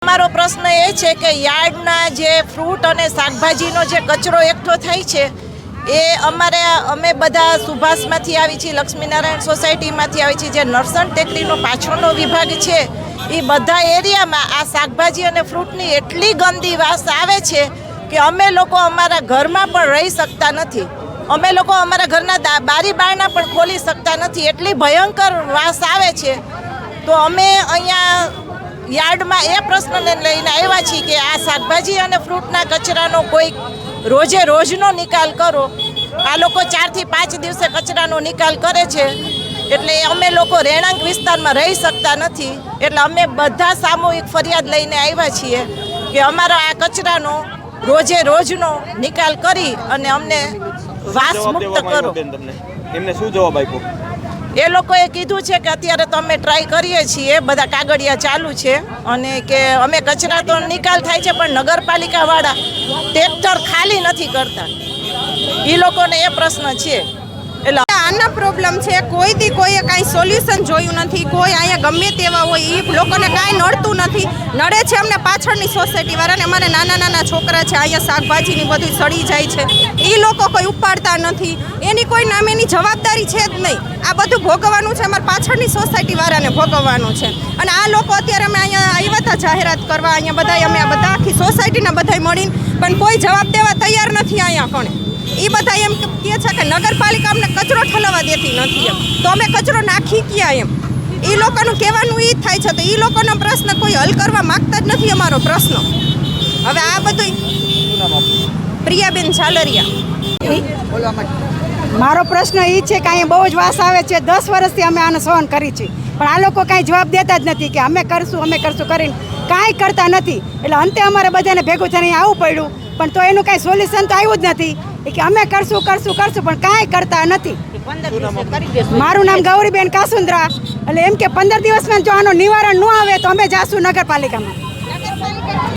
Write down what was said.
અમારો પ્રશ્ન એ છે કે યાર્ડના જે ફ્રૂટ અને શાકભાજીનો જે કચરો એકઠો થાય છે એ અમે બધા સુભાષમાંથી આવી છીએ, લક્ષ્મીનારાયણ સોસાયટીમાંથી આવી છીએ, જે નરસણ ટેકરીનો પાછળનો વિભાગ છે એ બધા એરિયામાં આ શાકભાજી અને ફ્રૂટની એટલી ગંદી વાસ આવે છે કે અમે લોકો અમારા ઘરમાં પણ રહી શકતા નથી. અમે લોકો અમારા ઘરના બારી બારણા પણ ખોલી શકતા નથી, એટલી ભયંકર વાસ આવે છે. તો અમે અહીંયા યાર્ડમાં એ પ્રશ્નને લઈને આવ્યા છીએ કે આ શાકભાજી અને ફ્રૂટના કચરાનો કોઈ રોજે રોજનો નિકાલ કરો. આ લોકો 4 થી 5 દિવસે કચરાનો નિકાલ કરે છે, એટલે અમે લોકો રહેણાંક વિસ્તારમાં રહી શકતા નથી. એટલે અમે બધા સામૂહિક ફરિયાદ લઈને આવ્યા છીએ કે અમારા આ કચરાનો રોજે રોજનો નિકાલ કરી અને અમને વાસ મુક્ત કરો. એમને શું જવાબ આપ્યો? એ લોકોએ કીધું છે કે અત્યારે તો અમે ટ્રાય કરીએ છીએ, બધા કાગળિયા ચાલુ છે, અને કે અમે કચરા તો નિકાલ થાય છે પણ નગરપાલિકાવાળા ટ્રેક્ટર ખાલી નથી કરતા. એ લોકોને એ પ્રશ્ન છે. એટલે આના પ્રોબ્લેમ છે. કોઈએ કાંઈ સોલ્યુશન જોયું નથી. કોઈ અહીંયા ગમે તેવા હોય એ લોકોને કાંઈ નડતું નથી. નડે છે અમને પાછળની સોસાયટીવાળાને. અમારે નાના નાના છોકરા છે, અહીંયા શાકભાજીની બધું સડી જાય છે, એ લોકો કોઈ ઉપાડતા નથી. એની કોઈ નામેની જવાબદારી છે જ નહીં. આ બધું ભોગવવાનું છે અમારે પાછળની સોસાયટીવાળાને ભોગવવાનું છે. અને આ લોકો અત્યારે અમે અહીંયા આવ્યા હતા જાહેરાત કરવા, અહીંયા બધા અમે આ બધા આખી સોસાયટીના બધા મળીને, પણ કોઈ જવાબ દેવા તૈયાર નથી અહીંયા કોણે. એ બધા એમ કહે છે કે નગરપાલિકા અમને કચરો ઠલવવા દેતી નથી એમ. તો અમે કચરો નાખી ક્યાં એમ? એ લોકોનું કહેવાનું એ થાય છે. તો એ લોકોનો પ્રશ્ન કોઈ હલ કરવા માગતા જ નથી અમારો પ્રશ્ન. હવે આ બધું પ્રિયાબેન ઝાલરિયા. મારો પ્રશ્ન એ છે કે અહીંયા બહુ જ વાસ આવે છે. 10 વર્ષથી અમે આને સહન કરી છે, પણ આ લોકો કાંઈ જવાબ દેતા જ નથી કે અમે કરશું કરીને કાંઈ કરતા નથી. એટલે અંતે અમારે બધાને ભેગું થઈને આવવું પડ્યું, પણ તો એનું કાંઈ સોલ્યુશન તો આવ્યું જ નથી કે અમે કરશું પણ કાંઈ કરતા નથી. મારું નામ ગૌરીબેન કાસુંદ્રા. એટલે એમ કે 15 દિવસમાં જો આનું નિવારણ ન આવે તો અમે જાશું નગરપાલિકામાં.